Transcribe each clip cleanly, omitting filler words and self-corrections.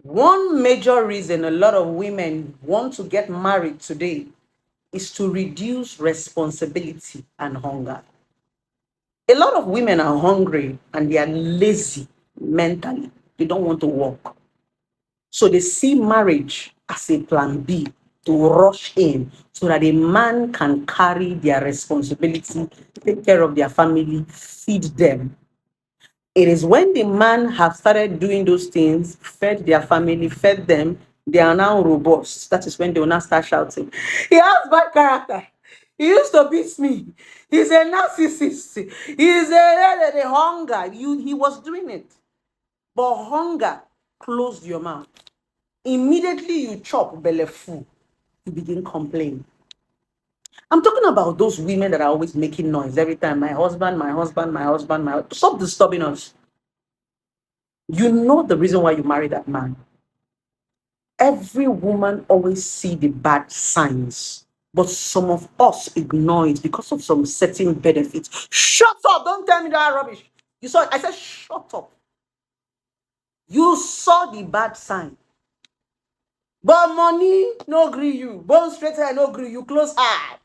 One major reason a lot of women want to get married today is to reduce responsibility and hunger. A lot of women are hungry and they are lazy mentally. They don't want to work. So they see marriage as a plan B to rush in so that a man can carry their responsibility, take care of their family, feed them. It is when the man have started doing those things, fed their family, fed them, they are now robust. That is when they will now start shouting, he has bad character. He used to beat me. He's a narcissist. He's a hunger. He was doing it. But hunger closed your mouth. Immediately you chop belly full, you begin complain. I'm talking about those women that are always making noise every time. My husband, my husband, my husband, my husband. Stop disturbing us. You know the reason why you married that man. Every woman always see the bad signs, but some of us ignore it because of some certain benefits. Shut up! Don't tell me that rubbish. You saw it. I said, shut up. You saw the bad sign. But money no agree you. Bone straight hair no agree you. Close eye.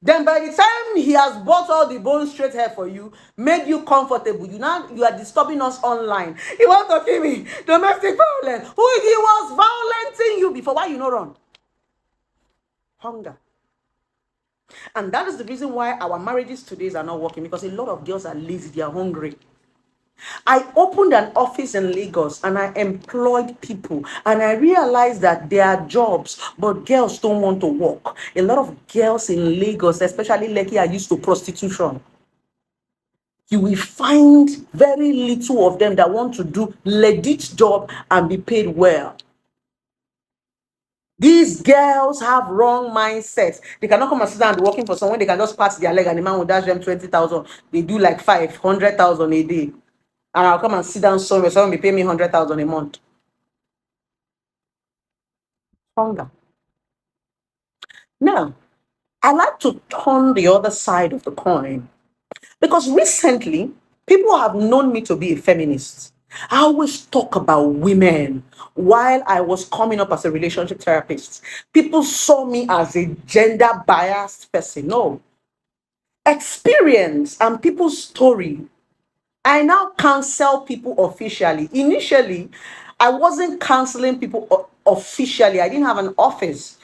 Then by the time he has bought all the bone straight hair for you, made you comfortable, you are disturbing us online. He wants to kill me. Domestic violence. Who he was violenting you before? Why you no run? Hunger. And that is the reason why our marriages today are not working, because a lot of girls are lazy, they are hungry. I opened an office in Lagos and I employed people, and I realized that there are jobs, but girls don't want to work. A lot of girls in Lagos, especially Lekki, are used to prostitution. You will find very little of them that want to do legit job and be paid well. These girls have wrong mindsets. They cannot come and sit down and be working for someone. They can just pat their leg and the man will dash them 20,000. They do like 500,000 a day. And I'll come and sit down somewhere. Someone will pay me 100,000 a month. Hunger. Now, I like to turn the other side of the coin, because recently people have known me to be a feminist. I always talk about women. While I was coming up as a relationship therapist, people saw me as a gender biased person. No, experience and people's story. I now counsel people officially. Initially, I wasn't counseling people officially. I didn't have an office.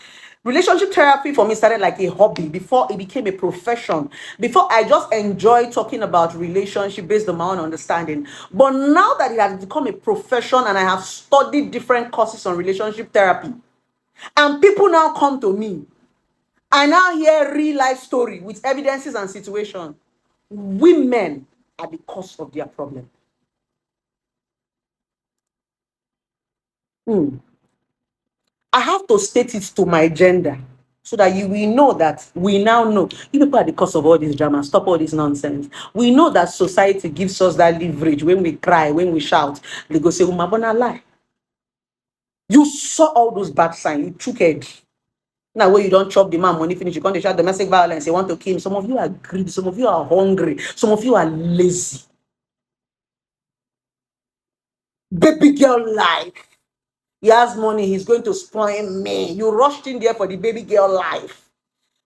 Relationship therapy for me started like a hobby before it became a profession. Before, I just enjoy talking about relationship based on my own understanding. But now that it has become a profession and I have studied different courses on relationship therapy, and people now come to me, I now hear real life story with evidences and situation. Women are the cause of their problem. Hmm. I have to state it to my gender so that you will know that we now know you people are the cause of all this drama. Stop all this nonsense. We know that society gives us that leverage when we cry, when we shout. They go say, Umabona lie. You saw all those bad signs, you took it. Now, where you don't chop the man money finish, you can't shout domestic violence, you want to kill him. Some of you are greedy, some of you are hungry, some of you are lazy. Baby girl life. He has money, he's going to spoil me. You rushed in there for the baby girl life.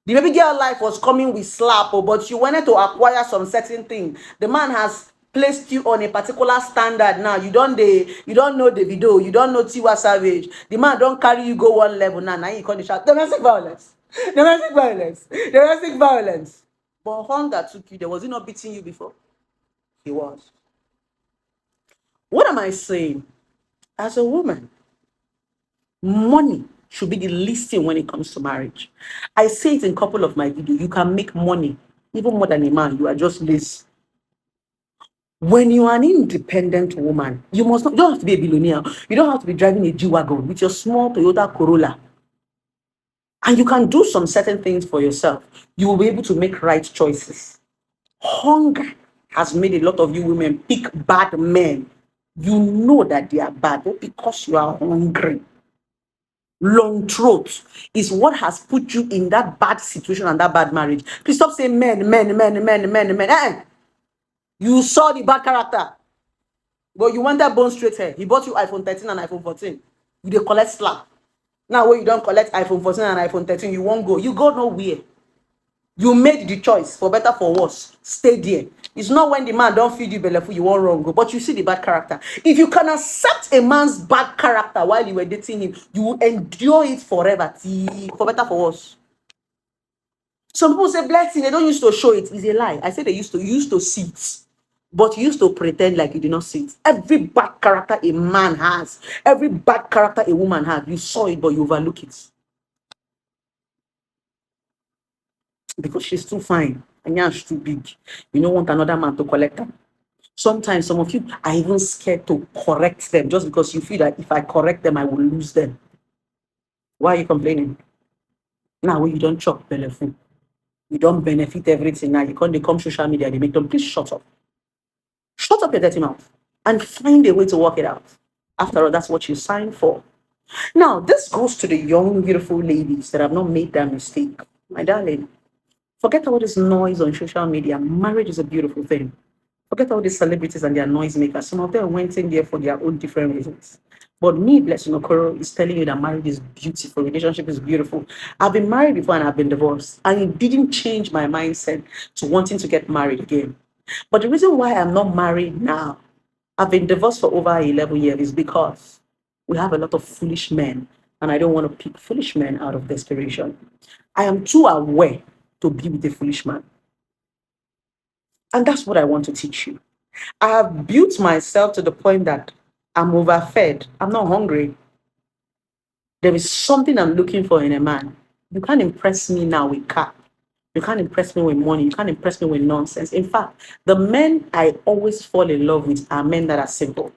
The baby girl life was coming with slap, but you wanted to acquire some certain thing. The man has placed you on a particular standard now. You don't know the video, you don't know Tiwa Savage. The man don't carry you go one level now. Now you call the shout domestic violence, domestic violence, domestic violence. But hunger took you there. Was he not beating you before? He was. What am I saying? As a woman, money should be the least thing when it comes to marriage. I say it in a couple of my videos. You can make money even more than a man. You are just lazy. When you are an independent woman, you don't have to be a billionaire. You don't have to be driving a G-Wagon with your small Toyota Corolla. And you can do some certain things for yourself. You will be able to make right choices. Hunger has made a lot of you women pick bad men. You know that they are bad, but because you are hungry. Long throat is what has put you in that bad situation and that bad marriage. Please stop saying men. You saw the bad character. But you want that bone straight hair. He bought you iPhone 13 and iPhone 14. You dey collect slap. Now when you don't collect iPhone 14 and iPhone 13, you won't go. You go nowhere. You made the choice, for better for worse. Stay there. It's not when the man don't feed you belleful, you won't wrong go. But you see the bad character. If you can accept a man's bad character while you were dating him, you will endure it forever. For better for worse. Some people say blessing, they don't used to show it. It's a lie. I say they used to see it. But you used to pretend like you did not see it. Every bad character a man has, every bad character a woman has, you saw it, but you overlook it. Because she's too fine and she's too big. You don't want another man to collect them. Sometimes some of you are even scared to correct them just because you feel that if I correct them, I will lose them. Why are you complaining? Now when you don't chop belleful, you don't benefit everything. Now you can't come social media, they make them, please shut up. Shut up your dirty mouth and find a way to work it out. After all, that's what you signed for. Now, this goes to the young, beautiful ladies that have not made that mistake. My darling, forget all this noise on social media. Marriage is a beautiful thing. Forget all these celebrities and their noisemakers. Some of them went in there for their own different reasons. But me, Blessing Okoro, is telling you that marriage is beautiful. Relationship is beautiful. I've been married before and I've been divorced. And it didn't change my mindset to wanting to get married again. But the reason why I'm not married now, I've been divorced for over 11 years, is because we have a lot of foolish men. And I don't want to pick foolish men out of desperation. I am too aware to be with a foolish man. And that's what I want to teach you. I have built myself to the point that I'm overfed. I'm not hungry. There is something I'm looking for in a man. You can't impress me now with car. You can't impress me with money. You can't impress me with nonsense. In fact, the men I always fall in love with are men that are simple.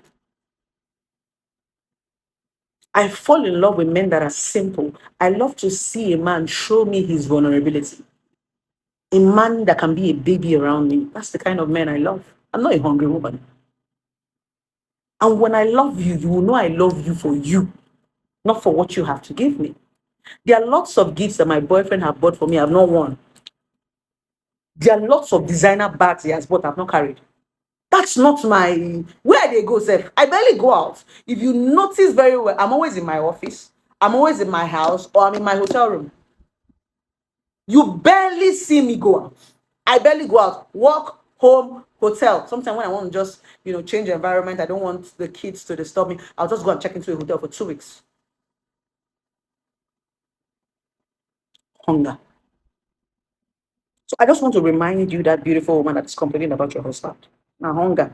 I fall in love with men that are simple. I love to see a man show me his vulnerability. A man that can be a baby around me. That's the kind of man I love. I'm not a hungry woman. And when I love you, you will know I love you for you, not for what you have to give me. There are lots of gifts that my boyfriend have bought for me. I've not worn. There are lots of designer bags he has bought. I've not carried. That's not my, where they go, Seth. I barely go out. If you notice very well, I'm always in my office. I'm always in my house, or I'm in my hotel room. You barely see me go out. I barely go out. Work, home, hotel. Sometimes when I want to just, change the environment, I don't want the kids to disturb me, I'll just go and check into a hotel for 2 weeks. Hunger. So I just want to remind you, that beautiful woman that is complaining about your husband. Now, hunger.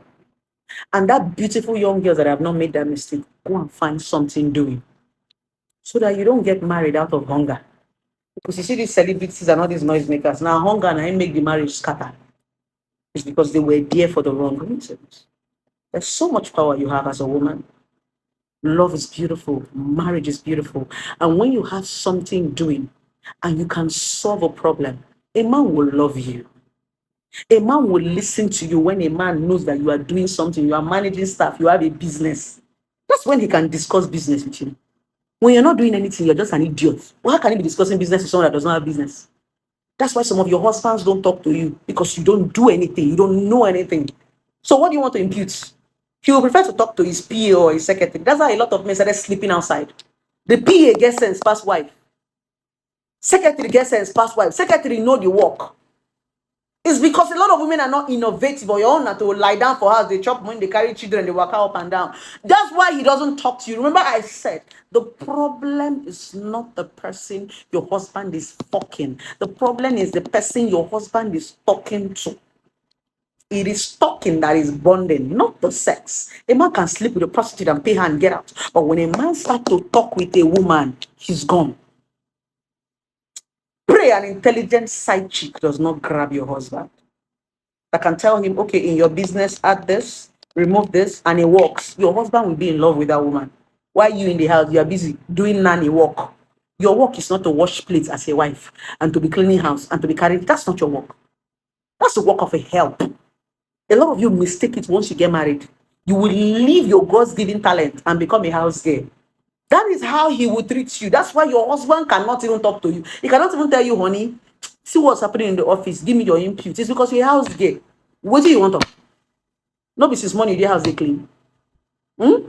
And that beautiful young girl that have not made that mistake, go and find something doing. So that you don't get married out of hunger. Because you see these celebrities and all these noisemakers, now hunger and I make the marriage scatter. It's because they were there for the wrong reasons. There's so much power you have as a woman. Love is beautiful. Marriage is beautiful. And when you have something doing and you can solve a problem, a man will love you. A man will listen to you when a man knows that you are doing something, you are managing stuff, you have a business. That's when he can discuss business with you. When you're not doing anything, you're just an idiot. Well, how can he be discussing business with someone that does not have business? That's why some of your husbands don't talk to you, because you don't do anything. You don't know anything. So what do you want to impute? He will prefer to talk to his PA or his secretary. That's why a lot of men started sleeping outside. The PA gets sense past wife. Secretary gets sense past wife. Secretary know the work. It's because a lot of women are not innovative, or your own to lie down for house, they chop money, they carry children, they walk up and down. That's why he doesn't talk to you. Remember I said, the problem is not the person your husband is fucking. The problem is the person your husband is talking to. It is talking that is bonding, not the sex. A man can sleep with a prostitute and pay her and get out. But when a man starts to talk with a woman, he's gone. Pray an intelligent side chick does not grab your husband. I can tell him, okay, in your business, add this, remove this, and it works. Your husband will be in love with that woman. While you in the house, you are busy doing nanny work. Your work is not to wash plates as a wife and to be cleaning house and to be carrying. That's not your work. That's the work of a help. A lot of you mistake it once you get married. You will leave your God's-given talent and become a house girl. That is how he will treat you. That's why your husband cannot even talk to you. He cannot even tell you, honey, see what's happening in the office. Give me your input. It's because you're a house girl. What do you want to? No business money, the house they clean. Hmm?